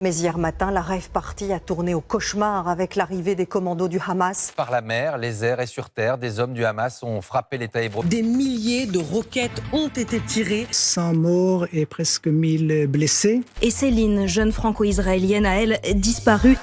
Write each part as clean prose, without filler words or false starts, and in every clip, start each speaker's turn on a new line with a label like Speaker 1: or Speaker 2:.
Speaker 1: Mais hier matin, la rave party a tourné au cauchemar avec l'arrivée des commandos du Hamas.
Speaker 2: Par la mer, les airs et sur terre, des hommes du Hamas ont frappé l'État hébreu.
Speaker 3: Des milliers de roquettes ont été tirées.
Speaker 4: 100 morts et presque 1000 blessés.
Speaker 5: Et Céline, jeune franco-israélienne, a elle disparu.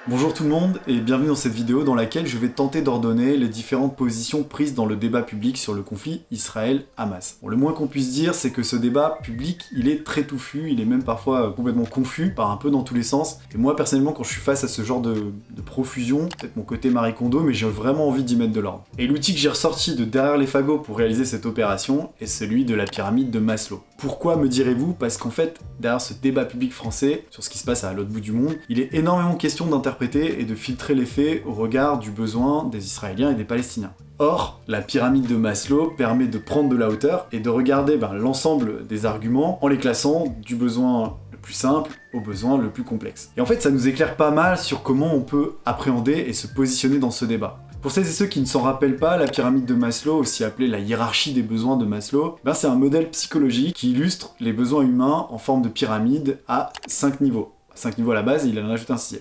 Speaker 6: Bonjour tout le monde et bienvenue dans cette vidéo dans laquelle je vais tenter d'ordonner les différentes positions prises dans le débat public sur le conflit Israël-Hamas. Bon, le moins qu'on puisse dire, c'est que ce débat public, il est très touffu, il est même parfois complètement confus, part un peu dans tous les sens. Et moi personnellement, quand je suis face à ce genre de profusion, peut-être mon côté Marie Kondo, mais j'ai vraiment envie d'y mettre de l'ordre. Et l'outil que j'ai ressorti de derrière les fagots pour réaliser cette opération est celui de la pyramide de Maslow. Pourquoi, me direz-vous? Parce qu'en fait, derrière ce débat public français, sur ce qui se passe à l'autre bout du monde, il est énormément question d'interpréter et de filtrer les faits au regard du besoin des Israéliens et des Palestiniens. Or, la pyramide de Maslow permet de prendre de la hauteur et de regarder l'ensemble des arguments en les classant du besoin le plus simple au besoin le plus complexe. Et en fait, ça nous éclaire pas mal sur comment on peut appréhender et se positionner dans ce débat. Pour celles et ceux qui ne s'en rappellent pas, la pyramide de Maslow, aussi appelée la hiérarchie des besoins de Maslow, c'est un modèle psychologique qui illustre les besoins humains en forme de pyramide à 5 niveaux. 5 niveaux à la base, et il en ajoute un 6e.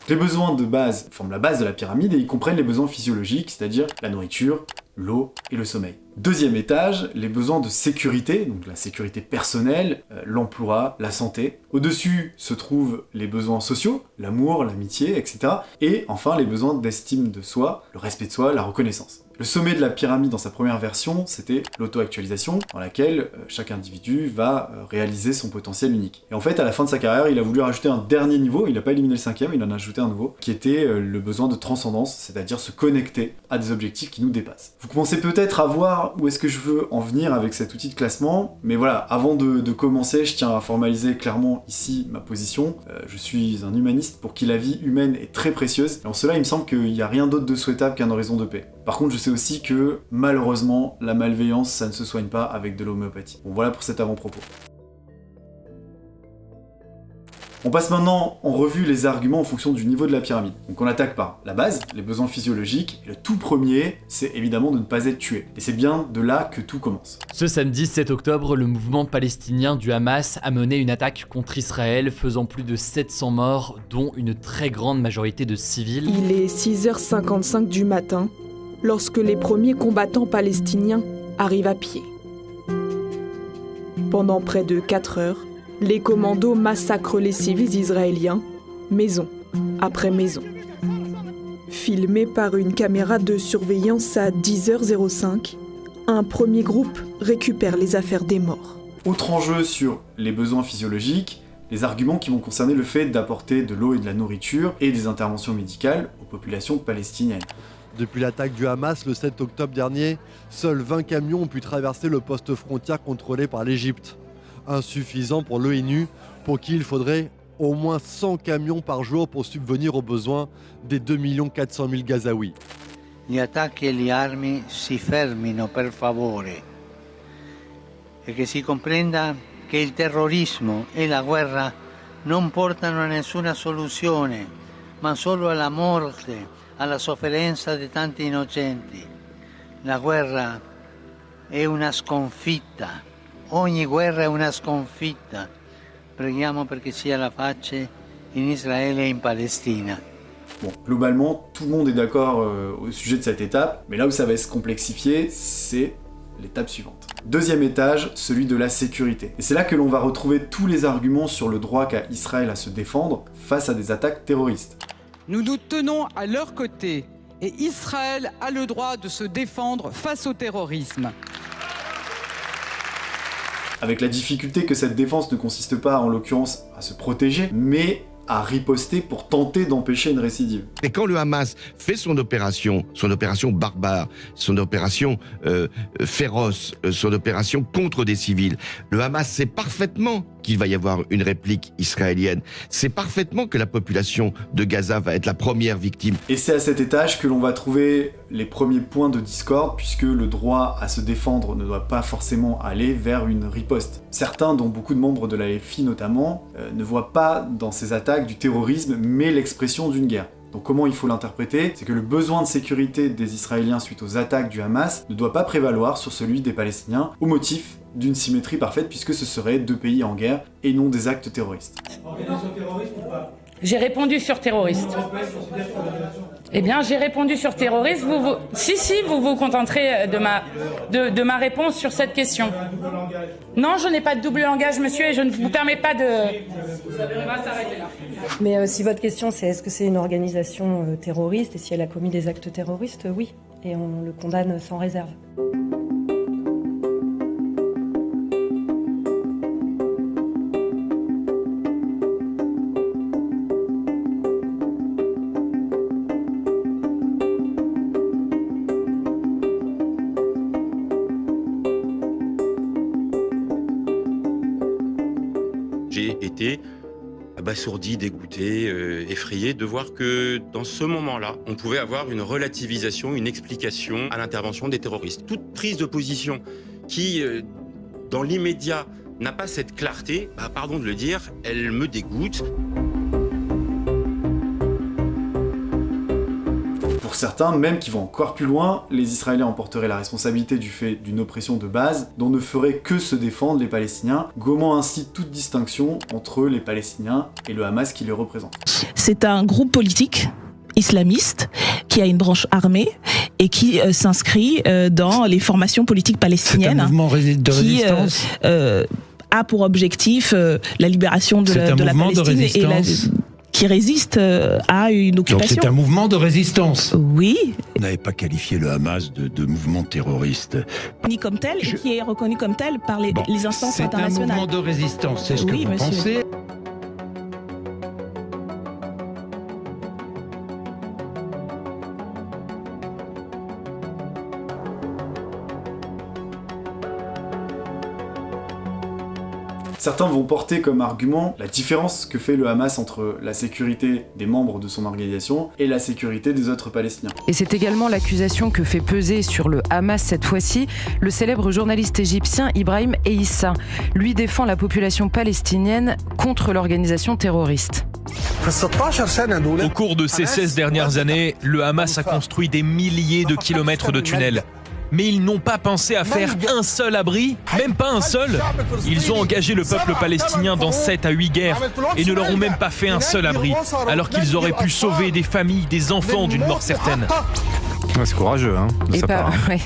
Speaker 6: Les besoins de base forment la base de la pyramide et ils comprennent les besoins physiologiques, c'est-à-dire la nourriture, l'eau et le sommeil. Deuxième étage, les besoins de sécurité, donc la sécurité personnelle, l'emploi, la santé. Au-dessus se trouvent les besoins sociaux, l'amour, l'amitié, etc. Et enfin les besoins d'estime de soi, le respect de soi, la reconnaissance. Le sommet de la pyramide dans sa première version, c'était l'auto-actualisation, dans laquelle chaque individu va réaliser son potentiel unique. Et en fait, à la fin de sa carrière, il a voulu rajouter un dernier niveau, il n'a pas éliminé le 5e, il en a ajouté un nouveau, qui était le besoin de transcendance, c'est-à-dire se connecter à des objectifs qui nous dépassent. Vous commencez peut-être à voir où est-ce que je veux en venir avec cet outil de classement, mais voilà, avant de commencer, je tiens à formaliser clairement ici ma position. Je suis un humaniste pour qui la vie humaine est très précieuse, et en cela, il me semble qu'il n'y a rien d'autre de souhaitable qu'un horizon de paix. Par contre, je sais aussi que, malheureusement, la malveillance, ça ne se soigne pas avec de l'homéopathie. Bon, voilà pour cet avant-propos. On passe maintenant en revue les arguments en fonction du niveau de la pyramide. Donc on attaque par la base, les besoins physiologiques, et le tout premier, c'est évidemment de ne pas être tué. Et c'est bien de là que tout commence.
Speaker 7: Ce samedi 7 octobre, le mouvement palestinien du Hamas a mené une attaque contre Israël, faisant plus de 700 morts, dont une très grande majorité de civils.
Speaker 8: Il est 6h55 du matin, lorsque les premiers combattants palestiniens arrivent à pied. Pendant près de 4 heures, les commandos massacrent les civils israéliens, maison après maison. Filmé par une caméra de surveillance à 10h05, un premier groupe récupère les affaires des morts.
Speaker 6: Autre enjeu sur les besoins physiologiques, les arguments qui vont concerner le fait d'apporter de l'eau et de la nourriture et des interventions médicales aux populations palestiniennes.
Speaker 9: Depuis l'attaque du Hamas le 7 octobre dernier, seuls 20 camions ont pu traverser le poste frontière contrôlé par l'Égypte. Insuffisant pour l'ONU, pour qui il faudrait au moins 100 camions par jour pour subvenir aux besoins des 2 400 000 Gazaouis.
Speaker 10: Gli attacchi e le armi si fermino per favore e che si comprenda che il terrorismo e la guerra non portano a nessuna soluzione, ma solo alla morte, alla sofferenza di tanti innocenti. La guerra è una sconfitta. Ogni guerra è una sconfitta. Preghiamo perché sia la pace in Israele e in Palestina.
Speaker 6: Bon, globalement, tout le monde est d'accord au sujet de cette étape, mais là où ça va se complexifier, c'est l'étape suivante. Deuxième étage, celui de la sécurité. Et c'est là que l'on va retrouver tous les arguments sur le droit qu'a Israël à se défendre face à des attaques terroristes.
Speaker 3: Nous nous tenons à leur côté et Israël a le droit de se défendre face au terrorisme.
Speaker 6: Avec la difficulté que cette défense ne consiste pas, en l'occurrence, à se protéger, mais à riposter pour tenter d'empêcher une récidive.
Speaker 11: Et quand le Hamas fait son opération barbare, son opération féroce, son opération contre des civils, le Hamas sait parfaitement qu'il va y avoir une réplique israélienne. C'est parfaitement que la population de Gaza va être la première victime.
Speaker 6: Et c'est à cet étage que l'on va trouver les premiers points de discorde, puisque le droit à se défendre ne doit pas forcément aller vers une riposte. Certains, dont beaucoup de membres de la LFI notamment, ne voient pas dans ces attaques du terrorisme, mais l'expression d'une guerre. Donc comment il faut l'interpréter? C'est que le besoin de sécurité des Israéliens suite aux attaques du Hamas ne doit pas prévaloir sur celui des Palestiniens, au motif d'une symétrie parfaite puisque ce seraient deux pays en guerre et non des actes terroristes.
Speaker 12: Organisation terroriste ou pas ?
Speaker 13: J'ai répondu sur terroriste. Eh bien, j'ai répondu sur terroriste. Vous vous contenterez de ma réponse sur cette question. Non, je n'ai pas de double langage, monsieur, et je ne vous permets pas de... On va s'arrêter là.
Speaker 14: Mais si votre question c'est est-ce que c'est une organisation terroriste et si elle a commis des actes terroristes, oui. Et on le condamne sans réserve.
Speaker 15: J'ai été abasourdi, dégoûté, effrayé de voir que dans ce moment-là, on pouvait avoir une relativisation, une explication à l'intervention des terroristes. Toute prise de position qui, dans l'immédiat, n'a pas cette clarté, pardon de le dire, elle me dégoûte.
Speaker 6: Pour certains, même qui vont encore plus loin, les Israéliens en porteraient la responsabilité du fait d'une oppression de base dont ne feraient que se défendre les Palestiniens, gommant ainsi toute distinction entre les Palestiniens et le Hamas qui les représente.
Speaker 16: C'est un groupe politique islamiste qui a une branche armée et qui s'inscrit dans les formations politiques palestiniennes.
Speaker 17: C'est un mouvement de résistance
Speaker 16: qui a pour objectif la libération de la Palestine et qui résiste à une occupation.
Speaker 17: Donc c'est un mouvement de résistance.
Speaker 16: Oui.
Speaker 17: Vous n'avez pas qualifié le Hamas de mouvement terroriste.
Speaker 16: Ni comme tel, et qui est reconnu comme tel par les instances internationales.
Speaker 17: C'est un mouvement de résistance, c'est ce que vous pensez ?
Speaker 6: Certains vont porter comme argument la différence que fait le Hamas entre la sécurité des membres de son organisation et la sécurité des autres Palestiniens.
Speaker 18: Et c'est également l'accusation que fait peser sur le Hamas cette fois-ci le célèbre journaliste égyptien Ibrahim Eissa. Lui défend la population palestinienne contre l'organisation terroriste.
Speaker 19: Au cours de ces 16 dernières années, le Hamas a construit des milliers de kilomètres de tunnels. Mais ils n'ont pas pensé à faire un seul abri, même pas un seul. Ils ont engagé le peuple palestinien dans 7 à 8 guerres et ne leur ont même pas fait un seul abri, alors qu'ils auraient pu sauver des familles, des enfants d'une mort certaine.
Speaker 20: Ouais, c'est courageux, hein, de sa part.
Speaker 18: Ouais.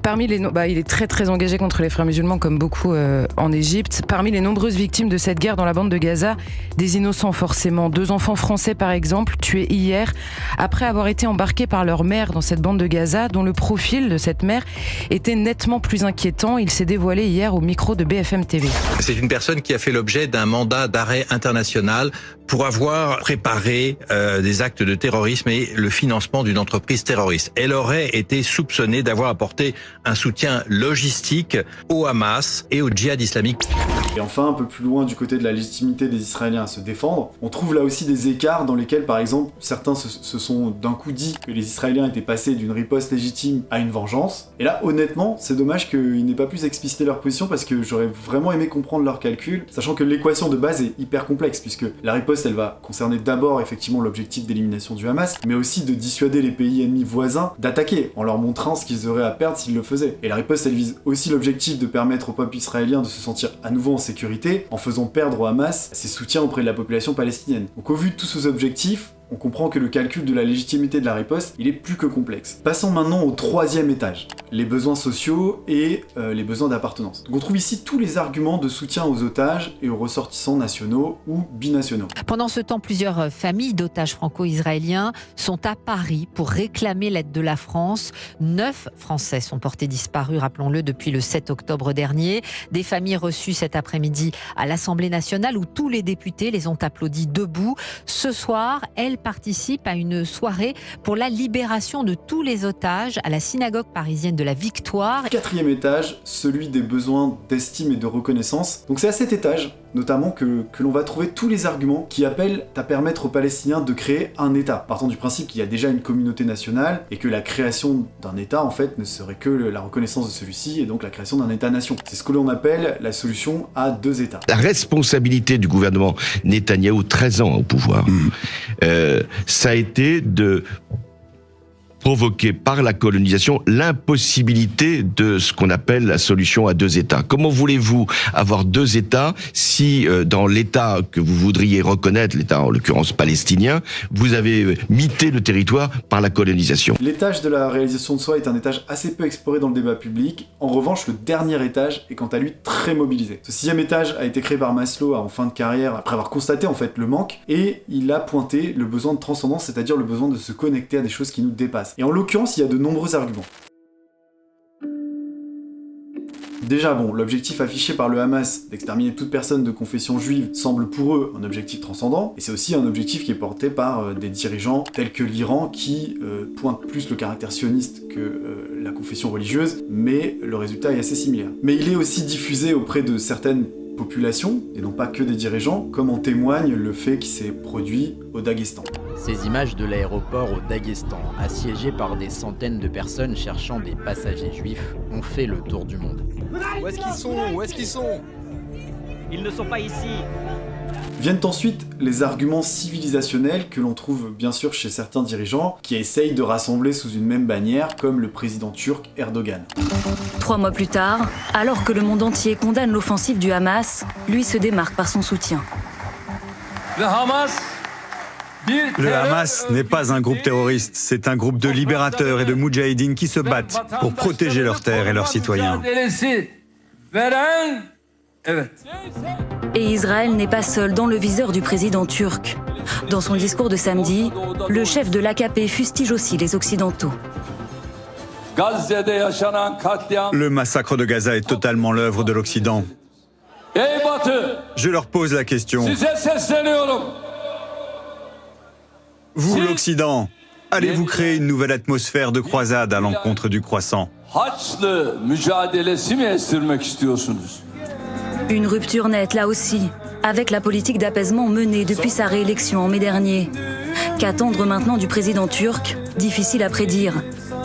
Speaker 18: Parmi les il est très engagé contre les frères musulmans, comme beaucoup en Égypte. Parmi les nombreuses victimes de cette guerre dans la bande de Gaza, des innocents forcément. 2 enfants français par exemple, tués hier, après avoir été embarqués par leur mère dans cette bande de Gaza, dont le profil de cette mère était nettement plus inquiétant. Il s'est dévoilé hier au micro de BFM TV.
Speaker 21: C'est une personne qui a fait l'objet d'un mandat d'arrêt international pour avoir préparé des actes de terrorisme et le financement d'une entreprise terroriste. Elle aurait été soupçonnée d'avoir apporté un soutien logistique au Hamas et au djihad islamique.
Speaker 6: Et enfin, un peu plus loin du côté de la légitimité des Israéliens à se défendre, on trouve là aussi des écarts dans lesquels, par exemple, certains se sont d'un coup dit que les Israéliens étaient passés d'une riposte légitime à une vengeance. Et là, honnêtement, c'est dommage qu'ils n'aient pas pu expliciter leur position parce que j'aurais vraiment aimé comprendre leur calcul, sachant que l'équation de base est hyper complexe, puisque la riposte, elle va concerner d'abord effectivement l'objectif d'élimination du Hamas, mais aussi de dissuader les pays ennemis voisins d'attaquer, en leur montrant ce qu'ils auraient à perdre s'ils le faisaient. Et la riposte, elle vise aussi l'objectif de permettre au peuple israélien de se sentir à nouveau en sécurité, en faisant perdre au Hamas ses soutiens auprès de la population palestinienne. Donc au vu de tous ces objectifs, on comprend que le calcul de la légitimité de la riposte, il est plus que complexe. Passons maintenant au 3e étage, les besoins sociaux et les besoins d'appartenance. Donc on trouve ici tous les arguments de soutien aux otages et aux ressortissants nationaux ou binationaux.
Speaker 22: Pendant ce temps, plusieurs familles d'otages franco-israéliens sont à Paris pour réclamer l'aide de la France. 9 Français sont portés disparus, rappelons-le, depuis le 7 octobre dernier. Des familles reçues cet après-midi à l'Assemblée nationale où tous les députés les ont applaudis debout. Ce soir, elles participent à une soirée pour la libération de tous les otages à la synagogue parisienne de la Victoire.
Speaker 6: 4e étage, celui des besoins d'estime et de reconnaissance. Donc c'est à cet étage, notamment, que l'on va trouver tous les arguments qui appellent à permettre aux Palestiniens de créer un État, partant du principe qu'il y a déjà une communauté nationale et que la création d'un État, en fait, ne serait que la reconnaissance de celui-ci et donc la création d'un État-nation. C'est ce que l'on appelle la solution à 2 États.
Speaker 11: La responsabilité du gouvernement Netanyahou, 13 ans au pouvoir, ça a été de provoqué par la colonisation l'impossibilité de ce qu'on appelle la solution à deux États. Comment voulez-vous avoir deux États si dans l'État que vous voudriez reconnaître, l'État en l'occurrence palestinien, vous avez mité le territoire par la colonisation?
Speaker 6: L'étage de la réalisation de soi est un étage assez peu exploré dans le débat public. En revanche, le dernier étage est quant à lui très mobilisé. Ce 6e étage a été créé par Maslow en fin de carrière après avoir constaté en fait le manque, et il a pointé le besoin de transcendance, c'est-à-dire le besoin de se connecter à des choses qui nous dépassent. Et en l'occurrence, il y a de nombreux arguments. Déjà bon, l'objectif affiché par le Hamas d'exterminer toute personne de confession juive semble pour eux un objectif transcendant, et c'est aussi un objectif qui est porté par des dirigeants tels que l'Iran qui pointent plus le caractère sioniste que la confession religieuse, mais le résultat est assez similaire. Mais il est aussi diffusé auprès de certaines populations, et non pas que des dirigeants, comme en témoigne le fait qui s'est produit au Daghestan.
Speaker 1: Ces images de l'aéroport au Daghestan, assiégé par des centaines de personnes cherchant des passagers juifs, ont fait le tour du monde.
Speaker 2: Où est-ce qu'ils sont? Où est-ce qu'ils sont? Ils ne sont pas ici.
Speaker 6: Viennent ensuite les arguments civilisationnels que l'on trouve bien sûr chez certains dirigeants qui essayent de rassembler sous une même bannière, comme le président turc Erdogan.
Speaker 23: 3 mois plus tard, alors que le monde entier condamne l'offensive du Hamas, lui se démarque par son soutien.
Speaker 20: Le Hamas n'est pas un groupe terroriste, c'est un groupe de libérateurs et de moudjahidines qui se battent pour protéger leurs terres et leurs citoyens.
Speaker 23: Et Israël n'est pas seul dans le viseur du président turc. Dans son discours de samedi, le chef de l'AKP fustige aussi les Occidentaux.
Speaker 20: Le massacre de Gaza est totalement l'œuvre de l'Occident. Je leur pose la question. Vous, l'Occident, allez-vous créer une nouvelle atmosphère de croisade à l'encontre du croissant?
Speaker 23: Une rupture nette, là aussi, avec la politique d'apaisement menée depuis sa réélection en mai dernier. Qu'attendre maintenant du président turc? Difficile à prédire.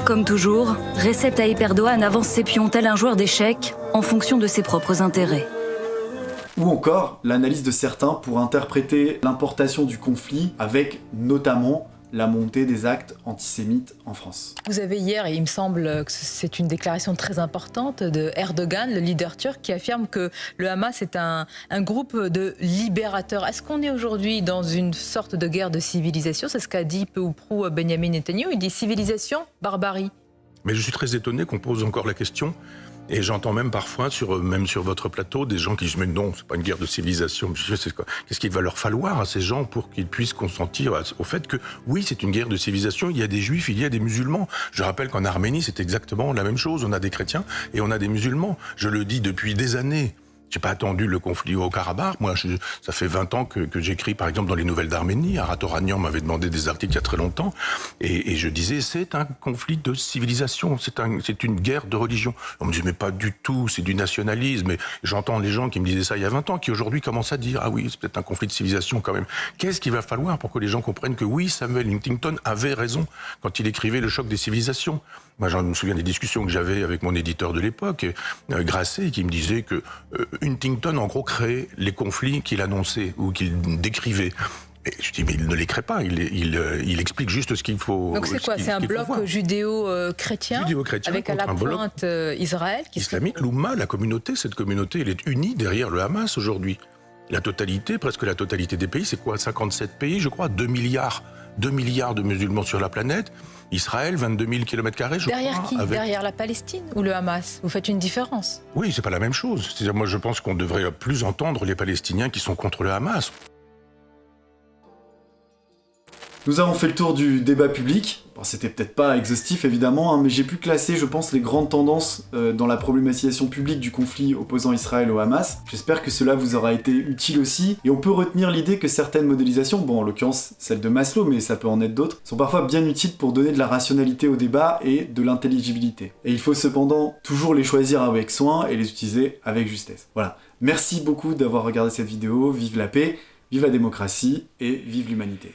Speaker 23: Comme toujours, Recep Tayyip Erdogan avance ses pions tel un joueur d'échecs en fonction de ses propres intérêts.
Speaker 6: Ou encore l'analyse de certains pour interpréter l'importation du conflit avec notamment la montée des actes antisémites en France.
Speaker 24: Vous avez hier, et il me semble que c'est une déclaration très importante de Erdogan, le leader turc, qui affirme que le Hamas est un groupe de libérateurs. Est-ce qu'on est aujourd'hui dans une sorte de guerre de civilisation? C'est ce qu'a dit peu ou prou Benjamin Netanyahu. Il dit civilisation, barbarie.
Speaker 25: Mais je suis très étonné qu'on pose encore la question. Et j'entends même parfois, même sur votre plateau, des gens qui disent « Mais non, c'est pas une guerre de civilisation. » Qu'est-ce qu'il va leur falloir à ces gens pour qu'ils puissent consentir au fait que, oui, c'est une guerre de civilisation, il y a des juifs, il y a des musulmans. Je rappelle qu'en Arménie, c'est exactement la même chose. On a des chrétiens et on a des musulmans. Je le dis depuis des années. J'ai pas attendu le conflit au Karabakh. Moi, ça fait 20 ans que j'écris, par exemple, dans les Nouvelles d'Arménie. Arat Oranian m'avait demandé des articles il y a très longtemps. Et je disais, c'est un conflit de civilisation. C'est une guerre de religion. On me disait, mais pas du tout, c'est du nationalisme. Et j'entends les gens qui me disaient ça il y a 20 ans, qui aujourd'hui commencent à dire, ah oui, c'est peut-être un conflit de civilisation quand même. Qu'est-ce qu'il va falloir pour que les gens comprennent que oui, Samuel Huntington avait raison quand il écrivait Le choc des civilisations? Moi, je me souviens des discussions que j'avais avec mon éditeur de l'époque, Grasset, qui me disait que Huntington, en gros, créait les conflits qu'il annonçait ou qu'il décrivait. Et je dis, mais il ne les crée pas, il explique juste ce qu'il faut.
Speaker 24: Donc c'est quoi? C'est un bloc judéo-chrétien avec à la pointe Israël
Speaker 25: islamique, l'Oumma, la communauté, cette communauté, elle est unie derrière le Hamas aujourd'hui. La totalité, presque la totalité des pays, c'est quoi? 57 pays, je crois, 2 milliards de musulmans sur la planète. Israël, 22 000 km², je
Speaker 24: derrière
Speaker 25: crois.
Speaker 24: Qui? Derrière la Palestine ou le Hamas? Vous faites une différence?
Speaker 25: Oui, c'est pas la même chose. C'est-à-dire, moi, je pense qu'on devrait plus entendre les Palestiniens qui sont contre le Hamas.
Speaker 6: Nous avons fait le tour du débat public. Bon, c'était peut-être pas exhaustif évidemment, mais j'ai pu classer, je pense, les grandes tendances dans la problématisation publique du conflit opposant Israël au Hamas. J'espère que cela vous aura été utile aussi, et on peut retenir l'idée que certaines modélisations, bon en l'occurrence celle de Maslow, mais ça peut en être d'autres, sont parfois bien utiles pour donner de la rationalité au débat et de l'intelligibilité. Et il faut cependant toujours les choisir avec soin et les utiliser avec justesse. Voilà, merci beaucoup d'avoir regardé cette vidéo, vive la paix, vive la démocratie et vive l'humanité.